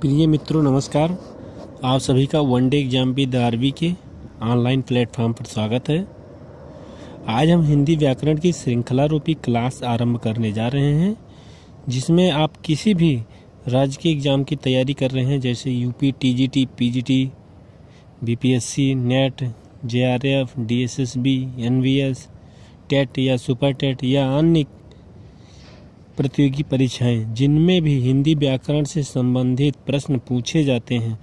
प्रिय मित्रों नमस्कार। आप सभी का वनडे एग्जाम विद आरवी के ऑनलाइन प्लेटफॉर्म पर स्वागत है। आज हम हिंदी व्याकरण की श्रृंखला रूपी क्लास आरंभ करने जा रहे हैं, जिसमें आप किसी भी राज्य के एग्ज़ाम की तैयारी कर रहे हैं, जैसे UP, TGT, PGT, BPSC, NET, JRF, DSSB, NVS, TET या सुपर टेट या अन्य प्रतियोगी परीक्षाएं जिनमें भी हिंदी व्याकरण से संबंधित प्रश्न पूछे जाते हैं,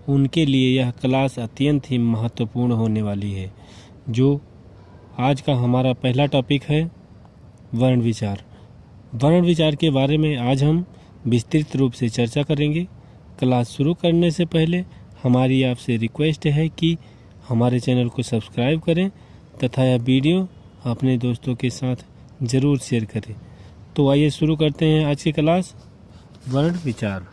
उनके लिए यह क्लास अत्यंत ही महत्वपूर्ण होने वाली है। जो आज का हमारा पहला टॉपिक है वर्ण विचार। वर्ण विचार के बारे में आज हम विस्तृत रूप से चर्चा करेंगे। क्लास शुरू करने से पहले हमारी आपसे रिक्वेस्ट है कि हमारे चैनल को सब्सक्राइब करें तथा यह वीडियो अपने दोस्तों के साथ ज़रूर शेयर करें। तो आइए शुरू करते हैं आज की क्लास वर्ण विचार।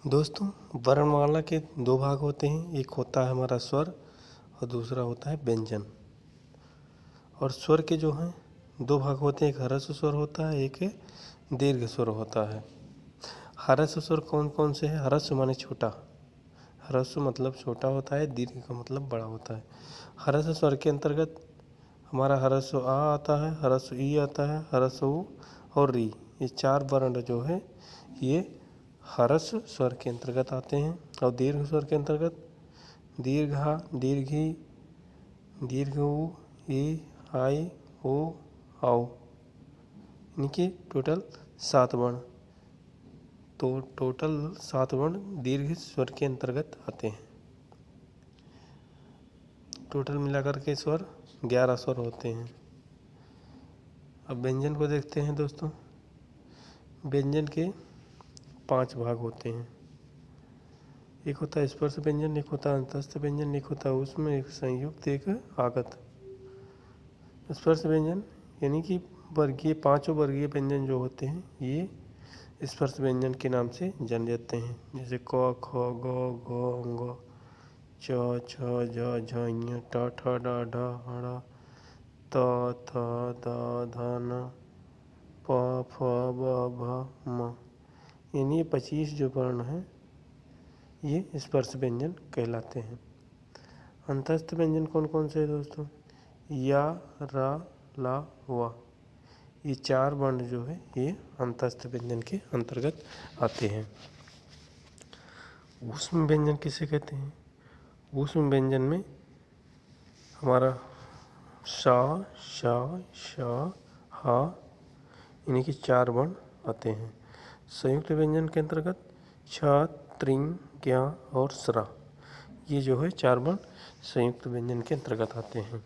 दोस्तों, वर्णमाला के दो भाग होते हैं। एक होता है हमारा स्वर और दूसरा होता है व्यंजन। और स्वर के जो हैं दो भाग होते हैं, एक ह्रस्व स्वर होता है, एक दीर्घ स्वर होता है। ह्रस्व स्वर कौन कौन से हैं? ह्रस्व माने छोटा, ह्रस्व मतलब छोटा होता है, दीर्घ का मतलब बड़ा होता है। ह्रस्व स्वर के अंतर्गत हमारा ह्रस्व आ आता है, ह्रस्व ई आता है, ह्रस्व उ और री, ये चार वर्ण जो है ये ह्रस्व स्वर के अंतर्गत आते हैं। और दीर्घ स्वर के अंतर्गत दीर्घा, दीर्घी, दीर्घ उ, ई, आई, ओ, औ, इनके टोटल 7 वर्ण। तो टोटल 7 वर्ण दीर्घ स्वर के अंतर्गत आते हैं। टोटल मिलाकर के स्वर 11 स्वर होते हैं। अब व्यंजन को देखते हैं दोस्तों। व्यंजन के 5 भाग होते हैं। एक होता है स्पर्श व्यंजन, एक होता है अंतस्थ व्यंजन, एक होता है उसमें एक संयुक्त, एक आगत। स्पर्श व्यंजन यानी कि वर्गीय, 5 वर्गीय व्यंजन जो होते हैं ये स्पर्श व्यंजन के नाम से जाने जाते हैं। जैसे क, ख, ग, घ, ङ, च, छ, ज, झ, ञ, ट, ठ, ड, ढ, ढ़, त, थ, द, ध, न, प, फ, ब, भ, म, यानी 25 जो वर्ण हैं ये स्पर्श व्यंजन कहलाते हैं। अंतस्थ व्यंजन कौन कौन से हैं दोस्तों? या, रा, ला, वा, ये 4 वर्ण जो है ये अंतस्थ व्यंजन के अंतर्गत आते हैं। ऊष्म व्यंजन किसे कहते हैं? ऊष्म व्यंजन में हमारा सा, शा, शा, हा, इन्हीं के 4 वर्ण आते हैं। संयुक्त व्यंजन के अंतर्गत छ, त्रिंग, ज्ञ और स्रा, ये जो है 4 वर्ण संयुक्त व्यंजन के अंतर्गत आते हैं।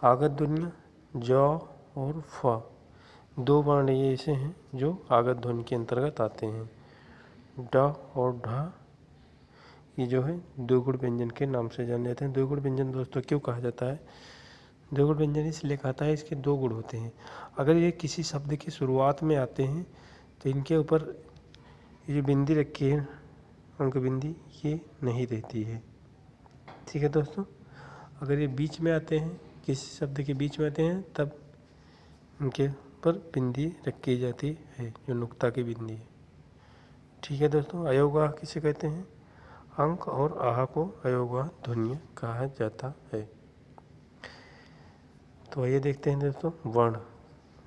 आगत ध्वनियाँ ज और फ, 2 वर्ण ये ऐसे हैं जो आगत ध्वनि के अंतर्गत आते हैं। ड और ढ, ये जो है द्विगुण व्यंजन के नाम से जाने जाते हैं। द्विगुण व्यंजन दोस्तों क्यों कहा जाता है? द्विगुण व्यंजन इसलिए कहता है, इसके 2 गुण होते हैं। अगर ये किसी शब्द की शुरुआत में आते हैं तो इनके ऊपर ये जो बिंदी रखी है, अंक बिंदी, ये नहीं रहती है। ठीक है दोस्तों। अगर ये बीच में आते हैं, किसी शब्द के बीच में आते हैं, तब इनके ऊपर बिंदी रखी जाती है, जो नुक्ता की बिंदी है। ठीक है दोस्तों। अयोगाह किसे कहते हैं? अंक और आह को अयोगाह ध्वनियाँ कहा जाता है। तो आइए देखते हैं दोस्तों वर्ण।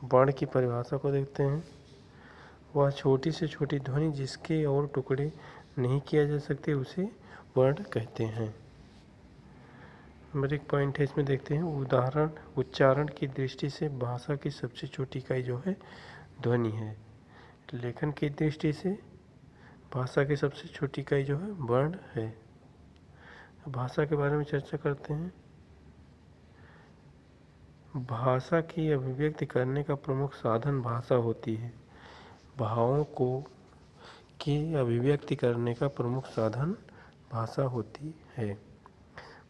वर्ण की परिभाषा को देखते हैं। वह छोटी से छोटी ध्वनि जिसके और टुकड़े नहीं किया जा सकते उसे वर्ण कहते हैं। नंबर 1 पॉइंट है, इसमें देखते हैं उदाहरण। उच्चारण की दृष्टि से भाषा की सबसे छोटी इकाई जो है ध्वनि है। लेखन की दृष्टि से भाषा की सबसे छोटी इकाई जो है वर्ण है। भाषा के बारे में चर्चा करते हैं। भाषा की अभिव्यक्ति करने का प्रमुख साधन भाषा होती है। भावों को की अभिव्यक्ति करने का प्रमुख साधन भाषा होती है।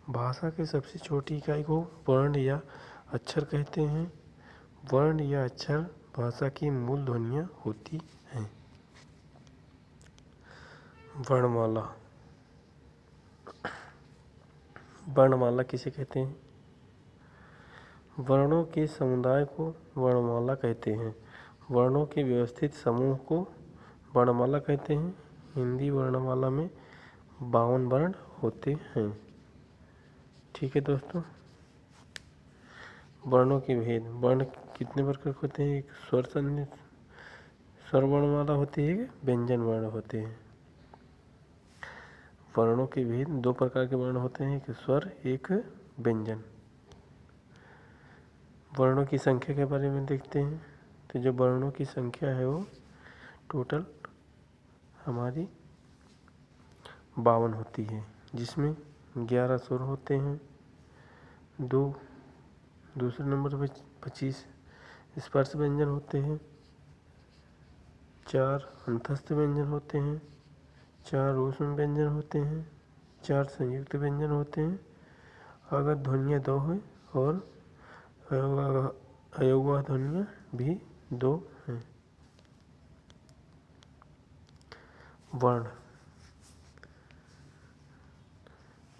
भाषा की सबसे छोटी इकाई को वर्ण या अक्षर कहते हैं। वर्ण या अक्षर भाषा की मूल ध्वनियाँ होती हैं। वर्णमाला। वर्णमाला किसे कहते हैं? वर्णों के समुदाय को वर्णमाला कहते हैं। वर्णों के व्यवस्थित समूह को वर्णमाला कहते हैं। हिंदी वर्णमाला में 52 वर्ण होते हैं। ठीक है दोस्तों। वर्णों के भेद। वर्ण कितने प्रकार के होते हैं? एक स्वर वर्णमाला होती है, व्यंजन वर्ण होते हैं। वर्णों के भेद। 2 प्रकार के वर्ण होते हैं, एक स्वर, एक व्यंजन। वर्णों की संख्या के बारे में देखते हैं। तो जो वर्णों की संख्या है वो टोटल हमारी 52 होती है, जिसमें 11 स्वर होते हैं, दूसरे नंबर पर 25 स्पर्श व्यंजन होते हैं, 4 अंतस्थ व्यंजन होते हैं, 4 ऊष्म व्यंजन होते हैं, 4 संयुक्त व्यंजन होते हैं अगर ध्वनियाँ 2 हैं, और अयोगवा ध्वनियाँ भी 2 हैं। वर्ण।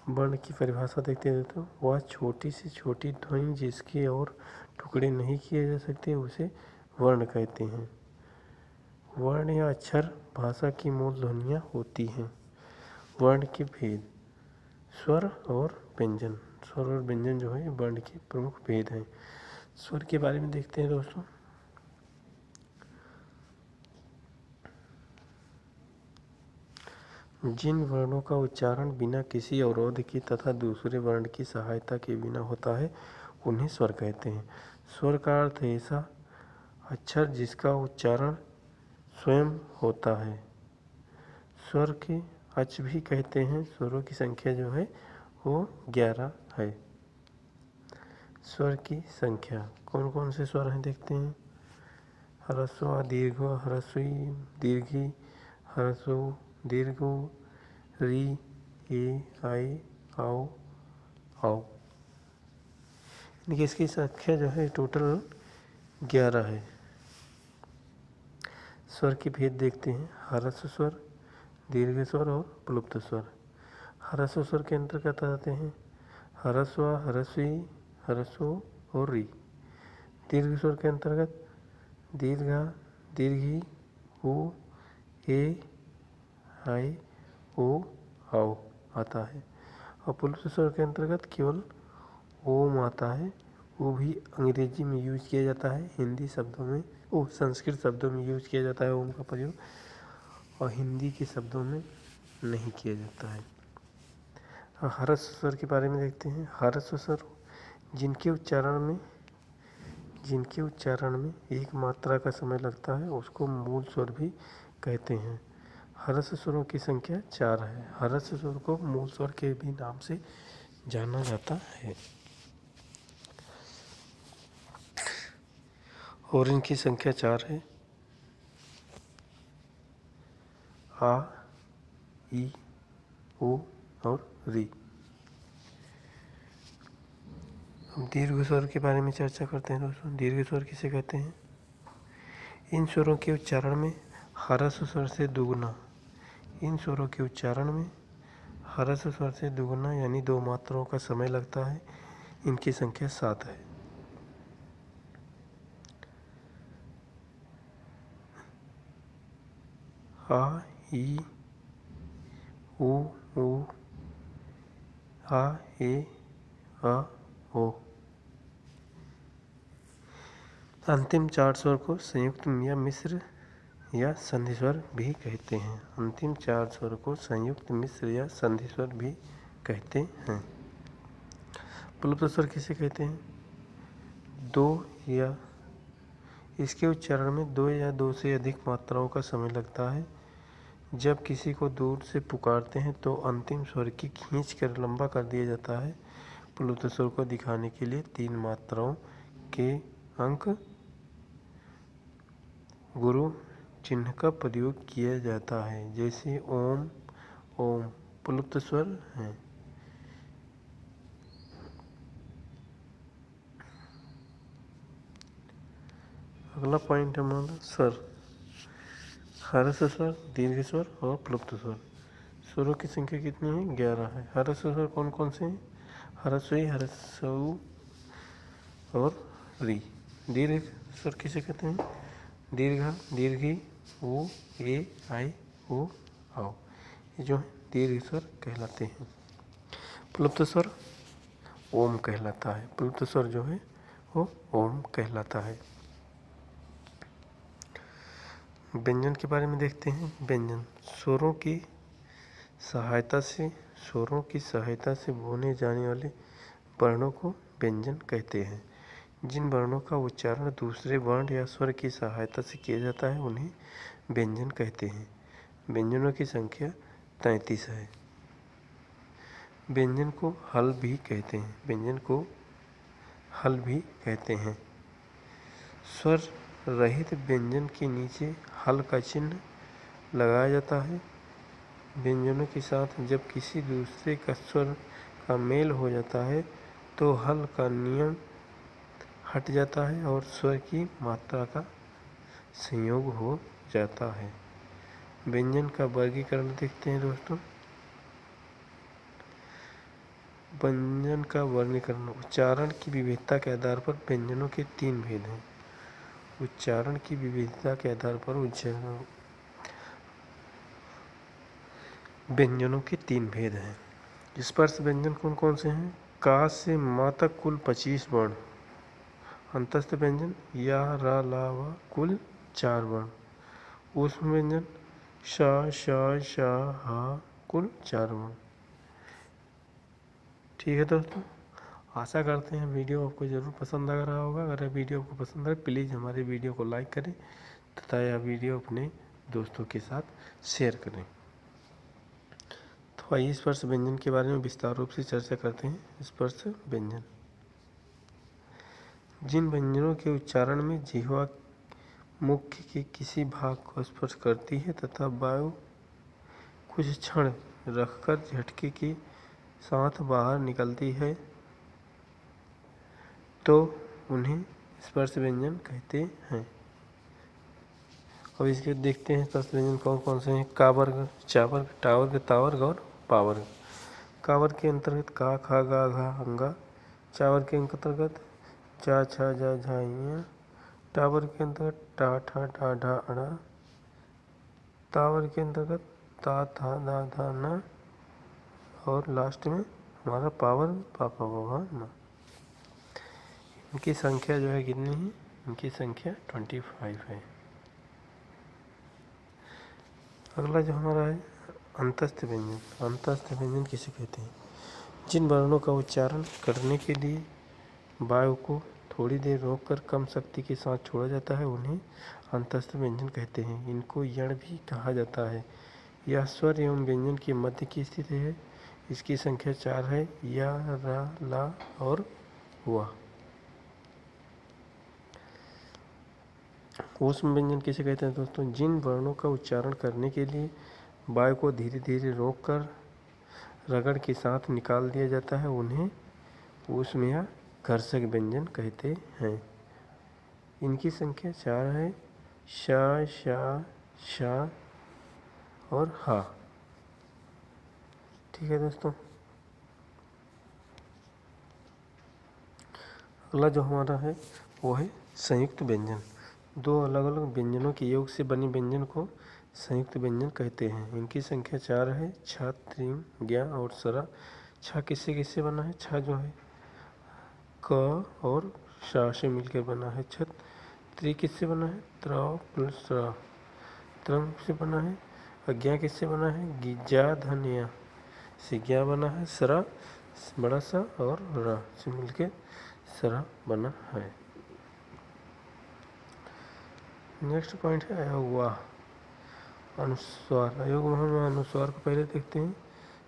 वर्ण की परिभाषा देखते हैं तो वह छोटी से छोटी ध्वनि जिसके और टुकड़े नहीं किए जा सकते उसे वर्ण कहते हैं। वर्ण या अक्षर भाषा की मूल ध्वनियाँ होती हैं। वर्ण के भेद। स्वर और व्यंजन। स्वर और व्यंजन जो है वर्ण के प्रमुख भेद हैं। स्वर के बारे में देखते हैं दोस्तों। जिन वर्णों का उच्चारण बिना किसी अवरोध के तथा दूसरे वर्ण की सहायता के बिना होता है उन्हें स्वर कहते हैं। स्वर का अर्थ है ऐसा अक्षर जिसका उच्चारण स्वयं होता है। स्वर के अक्ष भी कहते हैं। स्वरों की संख्या जो है वो 11 है। स्वर की संख्या। कौन कौन से स्वर हैं देखते हैं। ह्रस्व दीर्घ, ह्रस्वी दीर्घी, ह्रस्व दीर्घ, री, ए, आई, आओ, आओ। देखिए इसकी संख्या जो है टोटल 11 है। स्वर के भेद देखते हैं। ह्रस्व स्वर, दीर्घ स्वर और प्लुप्त स्वर। ह्रस्व स्वर के अंतर्गत आते हैं ह्रस्व, ह्रस्वी, ह्रस्व और री। दीर्घ स्वर के अंतर्गत दीर्घा, दीर्घी, ऊ, ए, आई, ओ, आओ आता है। और प्लुप्त स्वर के अंतर्गत केवल ओम आता है। वो भी अंग्रेजी में यूज किया जाता है, हिंदी शब्दों में संस्कृत शब्दों में यूज किया जाता है ओम का प्रयोग, और हिंदी के शब्दों में नहीं किया जाता है। ह्रस्व स्वर के बारे में देखते हैं। ह्रस्व स्वर जिनके उच्चारण में एक मात्रा का समय लगता है उसको मूल स्वर भी कहते हैं। ह्रस्व स्वरों की संख्या 4 है। ह्रस्व स्वर को मूल स्वर के भी नाम से जाना जाता है और इनकी संख्या 4 है। आ, ई, ओ और री। हम दीर्घ स्वर के बारे में चर्चा करते हैं दोस्तों। दीर्घ स्वर किसे कहते हैं? इन स्वरों के उच्चारण में ह्रस्व स्वर से दुगुना ह्रस्व स्वर से दुगुना यानी 2 मात्राओं का समय लगता है। इनकी संख्या 7 है। आ, ई, ऊ, आ, ए, आ, ओ। अंतिम 4 स्वर को संयुक्त या मिश्र या संधि स्वर भी कहते हैं। अंतिम 4 स्वर को संयुक्त, मिश्र या संधि स्वर भी कहते हैं। प्लुप्त स्वर किसे कहते हैं? 2 या इसके उच्चारण में 2 या 2 से अधिक मात्राओं का समय लगता है। जब किसी को दूर से पुकारते हैं तो अंतिम स्वर की खींच कर लंबा कर दिया जाता है। प्लुप्त स्वर को दिखाने के लिए 3 मात्राओं के अंक गुरु चिन्ह का प्रयोग किया जाता है, जैसे ओम, ओम प्लुप्त स्वर है। अगला पॉइंट है हमारा स्वर। ह्रस्व स्वर, दीर्घ स्वर और प्लुप्त स्वर। स्वरों की संख्या कितनी है? 11 है। ह्रस्व स्वर कौन कौन से हैं? ह्रस्वी, ह्रस्व और री। दीर्घ स्वर किसे कहते हैं? दीर्घा, दीर्घी, ओ, ए, आई, ओ, आओ, ये जो है दीर्घ स्वर कहलाते हैं। प्लुप्त स्वर ओम कहलाता है। प्लुप्त स्वर जो है वो ओम कहलाता है। व्यंजन के बारे में देखते हैं। व्यंजन स्वरों की सहायता से बोले जाने वाले वर्णों को व्यंजन कहते हैं। जिन वर्णों का उच्चारण दूसरे वर्ण या स्वर की सहायता से किया जाता है उन्हें व्यंजन कहते हैं। व्यंजनों की संख्या 33 है। व्यंजन को हल भी कहते हैं। व्यंजन को हल भी कहते हैं। स्वर रहित व्यंजन के नीचे हल का चिन्ह लगाया जाता है। व्यंजनों के साथ जब किसी दूसरे का स्वर का मेल हो जाता है तो हल का नियम हट जाता है और स्वर की मात्रा का संयोग हो जाता है। व्यंजन का वर्गीकरण देखते हैं दोस्तों। व्यंजन का वर्गीकरण उच्चारण की विविधता के आधार पर व्यंजनों के 3 भेद हैं। उच्चारण की विविधता के आधार पर व्यंजनों के 3 भेद हैं। स्पर्श व्यंजन कौन कौन से हैं? का से मा तक कुल 25 वर्ण। अंतस्थ व्यंजन या रा ला व कुल 4 वर्ण। ऊष्म व्यंजन श श श ह कुल 4 वर्ण। ठीक है दोस्तों, आशा करते हैं वीडियो आपको ज़रूर पसंद आ रहा होगा। अगर वीडियो आपको पसंद आए प्लीज़ हमारे वीडियो को लाइक करें तथा यह वीडियो अपने दोस्तों के साथ शेयर करें। तो आइए स्पर्श व्यंजन के बारे में विस्तार रूप से चर्चा करते हैं। स्पर्श व्यंजन जिन व्यंजनों के उच्चारण में जिह्वा मुख के किसी भाग को स्पर्श करती है तथा वायु कुछ क्षण रखकर झटके के साथ बाहर निकलती है तो उन्हें स्पर्श व्यंजन कहते हैं। अब इसके देखते हैं स्पर्श व्यंजन कौन कौन से हैं। का वर्ग, चा वर्ग, टा वर्ग, ता वर्ग और पा वर्ग। का वर्ग के अंतर्गत का, खा, गा, घा, अंगा। चा वर्ग के अंतर्गत जा, छा, जा, झा, इया। टा वर्ग के अंतर्गत टा, ठा, डा, ढा, अड़ा। ता वर्ग के अंतर्गत ता, था, दा, धा, ना। और लास्ट में हमारा पा वर्ग पा, पा, वा, ना। इनकी संख्या जो है कितनी है? इनकी संख्या 25 है। अगला जो हमारा है अंतस्थ व्यंजन। अंतस्थ व्यंजन किसे कहते हैं? जिन वर्णों का उच्चारण करने के लिए वायु को थोड़ी देर रोककर कम शक्ति के साथ छोड़ा जाता है उन्हें अंतस्थ व्यंजन कहते हैं। इनको यण भी कहा जाता है। यह स्वर एवं व्यंजन के मध्य की स्थिति है। इसकी संख्या 4 है। या, रा, ला और वा। ऊष्म व्यंजन किसे कहते हैं दोस्तों? जिन वर्णों का उच्चारण करने के लिए वायु को धीरे धीरे रोककर रगड़ के साथ निकाल दिया जाता है उन्हें ऊष्म या घर्षक व्यंजन कहते हैं। इनकी संख्या 4 है। श, शा, शा और हा। ठीक है दोस्तों, अगला जो हमारा है वो है संयुक्त व्यंजन। दो अलग अलग व्यंजनों के योग से बनी व्यंजन को संयुक्त व्यंजन कहते हैं। इनकी संख्या 4 है। छ, त्रिंग, ज्ञा और सरा। छ किससे किससे बना है? छ जो है क और शा से मिलकर बना है छत। त्रि किससे बना है? त्र प्लस रा। त्रंग से बना है। अज्ञा किससे बना है? गिजा धन या से ज्ञा बना है। सरा बड़ा सा और रा से मिलकर सरा बना है। नेक्स्ट पॉइंट है अयोगवाह अनुस्वार। अयोगवाह में अनुस्वार को पहले देखते हैं।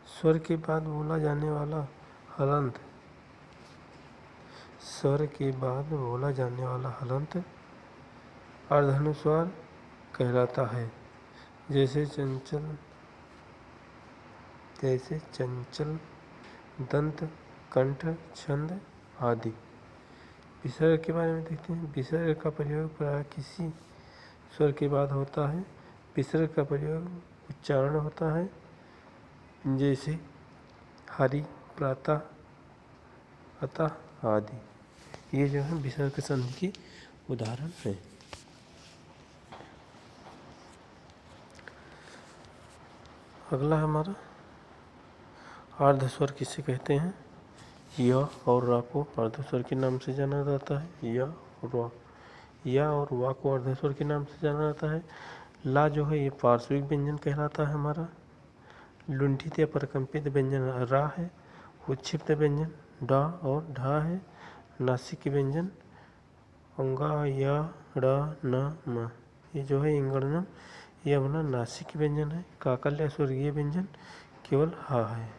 स्वर के बाद बोला जाने वाला हलंत। स्वर के बाद बोला जाने वाला हलंत अर्धानुस्वार कहलाता है। जैसे चंचल, दंत, कंठ, छंद आदि। विसर्ग के बारे में देखते हैं। विसर्ग का प्रयोग प्रायः किसी स्वर के बाद होता है। विसर्ग का प्रयोग उच्चारण होता है जैसे हरि, प्रातः, अतः आदि। ये जो है विसर्ग संधि के उदाहरण हैं। अगला है हमारा अर्धस्वर किसे कहते हैं। य और रा को अर्धस्वर के नाम से जाना जाता है। या और वा को अर्धस्वर के नाम से जाना जाता है। ला जो है ये पार्श्विक व्यंजन कहलाता है हमारा। लुंठित या परकंपित व्यंजन रा है। उच्छिप्त व्यंजन डा और ढा है। नासिक व्यंजन अंगा या ड़ न म, ये जो है इंगड़नम, ये अपना नासिक व्यंजन है। काकल्य स्वर्गीय व्यंजन केवल हा है।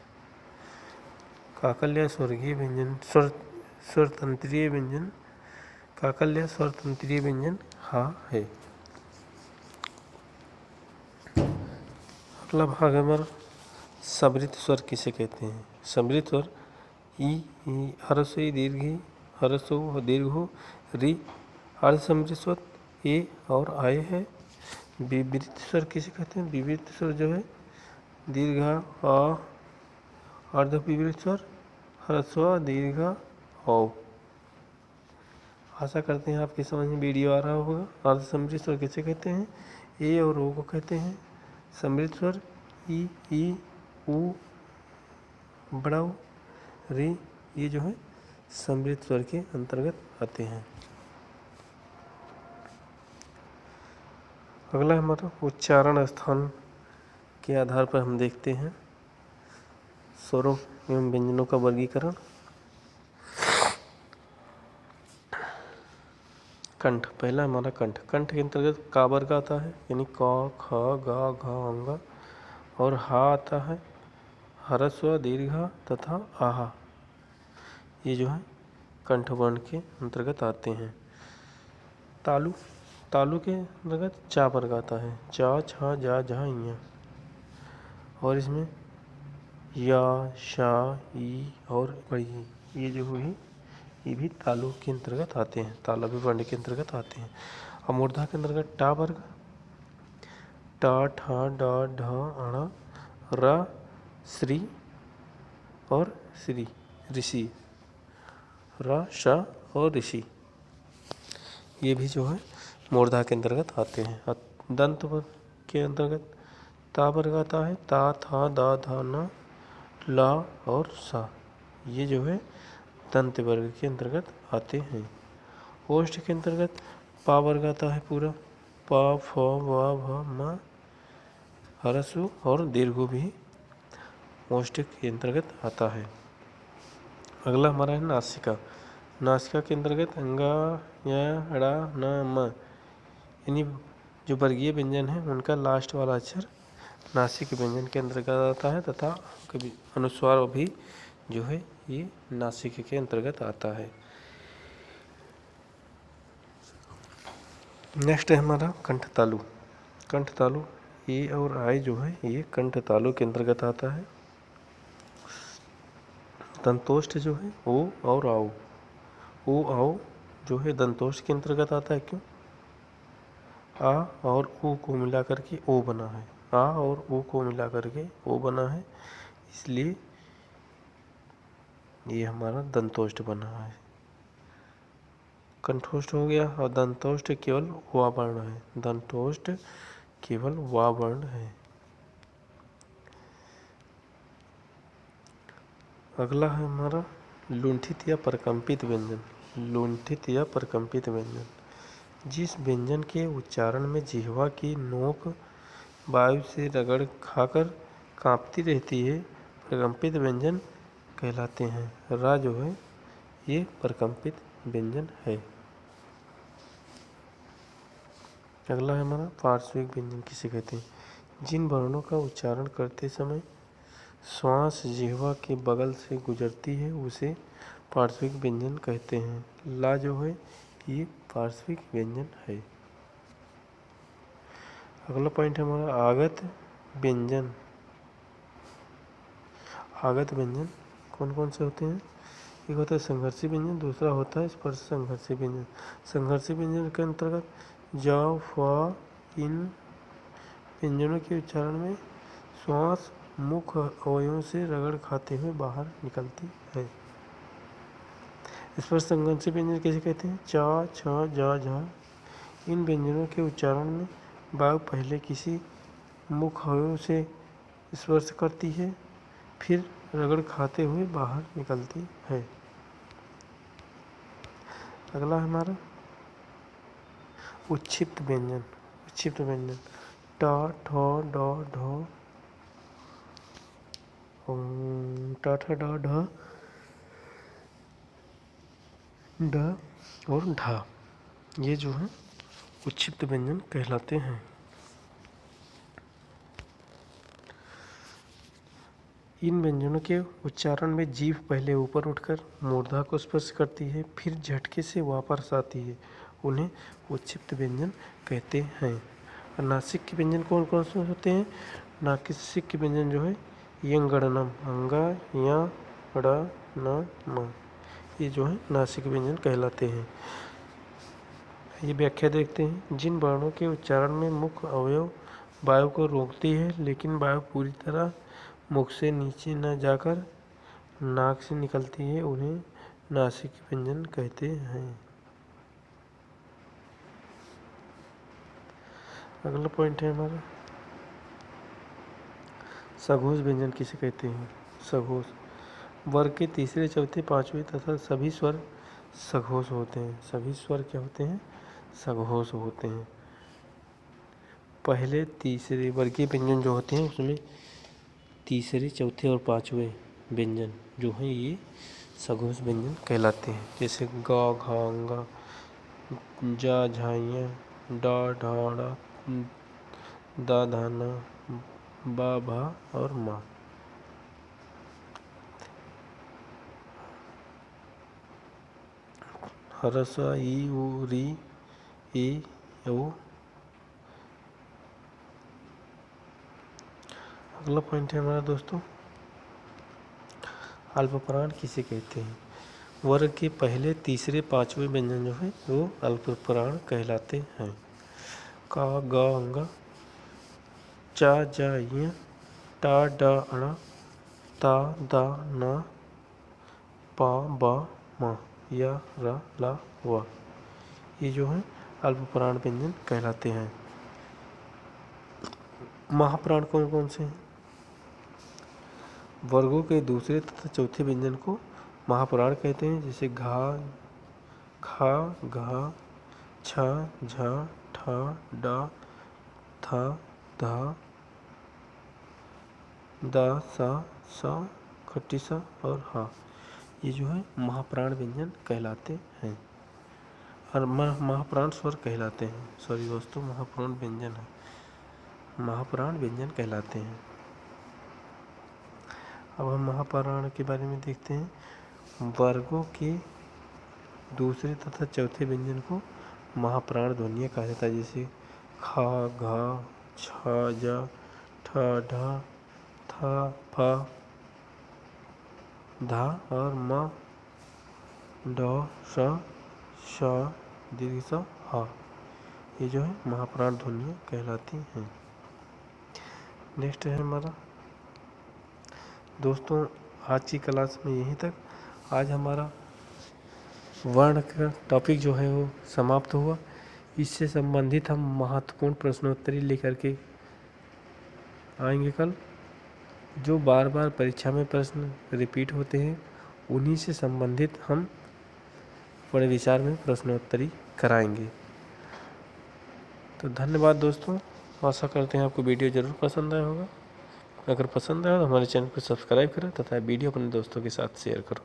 काकल्य स्वर्गीय व्यंजन स्वरतंत्रीय व्यंजन, काकल्य स्वरतंत्रीय व्यंजन हा है। अगला भाग है हमारा समृद्ध स्वर किसे कहते हैं। समृद्ध स्वर ई ह्रस्व ई दीर्घ ई ह्रस्व दीर्घ हो री अर्ध समृद्ध स्वर ए और आय है। विवृत स्वर किसे कहते हैं। विवृत स्वर जो है दीर्घ अ अर्ध विवृत स्वर ह्रस्व दीर्घ औ। आशा करते हैं आपकी समझ में वीडियो आ रहा होगा। अर्ध समृद्ध स्वर किसे कहते हैं। ए और ओ को कहते हैं। समृद्ध स्वर ई उ बड़ा उ रे, ये जो है समृद्ध स्वर के अंतर्गत आते हैं। अगला हमारा उच्चारण स्थान के आधार पर हम देखते हैं स्वरों एवं व्यंजनों का वर्गीकरण। कंठ, पहला हमारा कंठ। कंठ के अंतर्गत का वर्ग आता है, यानी क ख ग घ अंग, और हा आता है ह्रस्व दीर्घ तथा आहा, ये जो है कंठ वर्ण के अंतर्गत आते हैं। तालु, तालु के अंतर्गत चा वर्ग आता है, चा छा जा झा इया, और इसमें या शा ई और बड़ी, ये जो हुई ये भी तालु के अंतर्गत आते हैं, तालव्य वर्ण के अंतर्गत आते हैं। अमूर्धा के अंतर्गत टा वर्ग, टा ठा डा ढ अण र श्री और श्री ऋषि, र श और ऋषि, ये भी जो है मूर्धा के अंतर्गत आते हैं। दंत वर्ग के अंतर्गत ता वर्ग आता है, ता था दा धा न ला और सा, ये जो है दंत वर्ग के अंतर्गत आते हैं। ओष्ठ के अंतर्गत पा वर्ग आता है पूरा, पा फ व भ म ह्रस्व और दीर्घ भी ओष्ठ के अंतर्गत आता है। अगला हमारा है नासिका। नासिका के अंतर्गत अंगा या ड़ा न म, यानी जो वर्गीय व्यंजन है उनका लास्ट वाला अक्षर नासिक व्यंजन के अंतर्गत आता है, तथा कभी अनुस्वार भी जो है ये नासिक के अंतर्गत आता है। नेक्स्ट है हमारा कंठ तालु। कंठ तालु ए और आय जो है ये कंठ तालु के अंतर्गत आता है। दंतोष्ठ जो है ओ और आओ, ओ आओ जो है दंतोष्ठ के अंतर्गत आता है। क्यों, आ और ऊ को मिलाकर के ओ बना है, आ और ऊ को मिलाकर के ओ बना है, इसलिए ये हमारा दंतोष्ठ बना है। कंठोष्ठ हो गया, और दंतोष्ठ केवल वा वर्ण है, दंतोष्ठ केवल वा वर्ण है। अगला है हमारा लुंठित या परकंपित व्यंजन। लुंठित या परकंपित व्यंजन, जिस व्यंजन के उच्चारण में जिह्वा की नोक वायु से रगड़ खाकर कांपती रहती है, परकंपित व्यंजन कहलाते हैं। रा जो है ये परकंपित व्यंजन है। अगला है हमारा पार्श्विक व्यंजन किसे कहते हैं। जिन वर्णों का उच्चारण करते समय श्वास जिह्वा के बगल से गुजरती है उसे पार्श्विक व्यंजन कहते हैं। ला जो है ये पार्श्विक व्यंजन है। अगला पॉइंट है हमारा आगत व्यंजन। आगत व्यंजन कौन कौन से होते हैं। एक होता है संघर्षी व्यंजन, दूसरा होता है स्पर्श संघर्षी व्यंजन। संघर्षी व्यंजन के अंतर्गत ज फ इन व्यंजनों के उच्चारण में श्वास मुख अवयवों से रगड़ खाते हुए बाहर निकलती है। स्पर्श संघर्षी व्यंजन कैसे कहते हैं। चा छ जा झा, इन व्यंजनों के उच्चारण में वायु पहले किसी मुख अवयव से स्पर्श करती है, फिर रगड़ खाते हुए बाहर निकलती है। अगला है हमारा उच्छिप्त व्यंजन। उच्छिप्त व्यंजन ट, ठ, ड, ढ, ट, ठ, ड, ढ, ड और ढ, ये जो है उच्छिप्त व्यंजन कहलाते हैं। इन व्यंजनों के उच्चारण में जीभ पहले ऊपर उठकर मूर्धा को स्पर्श करती है, फिर झटके से वापस आती है। उन्हें उच्छिप्त व्यंजन कहते हैं। और नासिक के व्यंजन कौन कौन से होते हैं? नासिक के व्यंजन जो है यंगड़नम, अंगा, या, ड़, न, म, ये जो है नासिक व्यंजन कहलाते हैं। ये व्याख्या देखते हैं। जिन वर्णों के उच्चारण में मुख्य अवयव वायु को रोकती है, लेकिन वायु पूरी तरह मुख से नीचे न जाकर नाक से निकलती है, उन्हें नासिक व्यंजन कहते हैं। अगला पॉइंट है हमारा सघोष व्यंजन किसे कहते हैं? सघोष वर्ग के तीसरे, चौथे, पांचवें तथा सभी स्वर सघोष होते हैं। सभी स्वर क्या होते हैं? सघोष होते हैं। पहले तीसरे वर्गीय व्यंजन जो होते हैं उसमें तीसरे, चौथे और पांचवें व्यंजन जो हैं ये सघोष व्यंजन कहलाते हैं। जैसे ग, घ, ङ, जा, झाइयाँ, डा, ढा, ड़ा, दा, धा, ना, बा, भा और मा। हरस, ई, उ, री, ए, ओ। अगला पॉइंट है हमारा दोस्तों अल्पप्राण किसे कहते हैं? वर्ग के पहले, तीसरे, पांचवें व्यंजन जो है वो अल्पप्राण कहलाते हैं। का, ग, अंगा, चा, जा, य, टा, डा, अणा, ता, दा, ना, पा, बा, मा, या, रा, ला, वा, ये जो है अल्पप्राण व्यंजन कहलाते हैं। महाप्राण कौन कौन से हैं? वर्गों के दूसरे तथा चौथे व्यंजन को महाप्राण कहते हैं। जैसे घा, खा, घा, छा, झा, ठा, डा, था, धा, दा, सा, खट्टी सा और हा, ये जो है महाप्राण व्यंजन कहलाते हैं। और महाप्राण स्वर कहलाते हैं। सॉरी दोस्तों, महाप्राण व्यंजन है, महाप्राण व्यंजन कहलाते हैं। अब हम महाप्राण के बारे में देखते हैं। वर्गों के दूसरे तथा चौथे व्यंजन को महाप्राण ध्वनियाँ कहा जाता है। जैसे खा, घा, छा, जा, ठा, ढा, था, फा, धा और मा, ड, सा, दीर्घ सा, हा, ये जो है महाप्राण ध्वनियाँ कहलाती हैं। नेक्स्ट है हमारा दोस्तों आज की क्लास में यहीं तक। आज हमारा वर्ण का टॉपिक जो है वो समाप्त हुआ। इससे संबंधित हम महत्वपूर्ण प्रश्नोत्तरी लेकर के आएंगे कल। जो बार बार परीक्षा में प्रश्न रिपीट होते हैं उन्हीं से संबंधित हम बड़े विचार में प्रश्नोत्तरी कराएंगे। तो धन्यवाद दोस्तों, आशा करते हैं आपको वीडियो ज़रूर पसंद आया होगा। अगर पसंद आया तो हमारे चैनल को सब्सक्राइब करें तथा वीडियो अपने दोस्तों के साथ शेयर करो।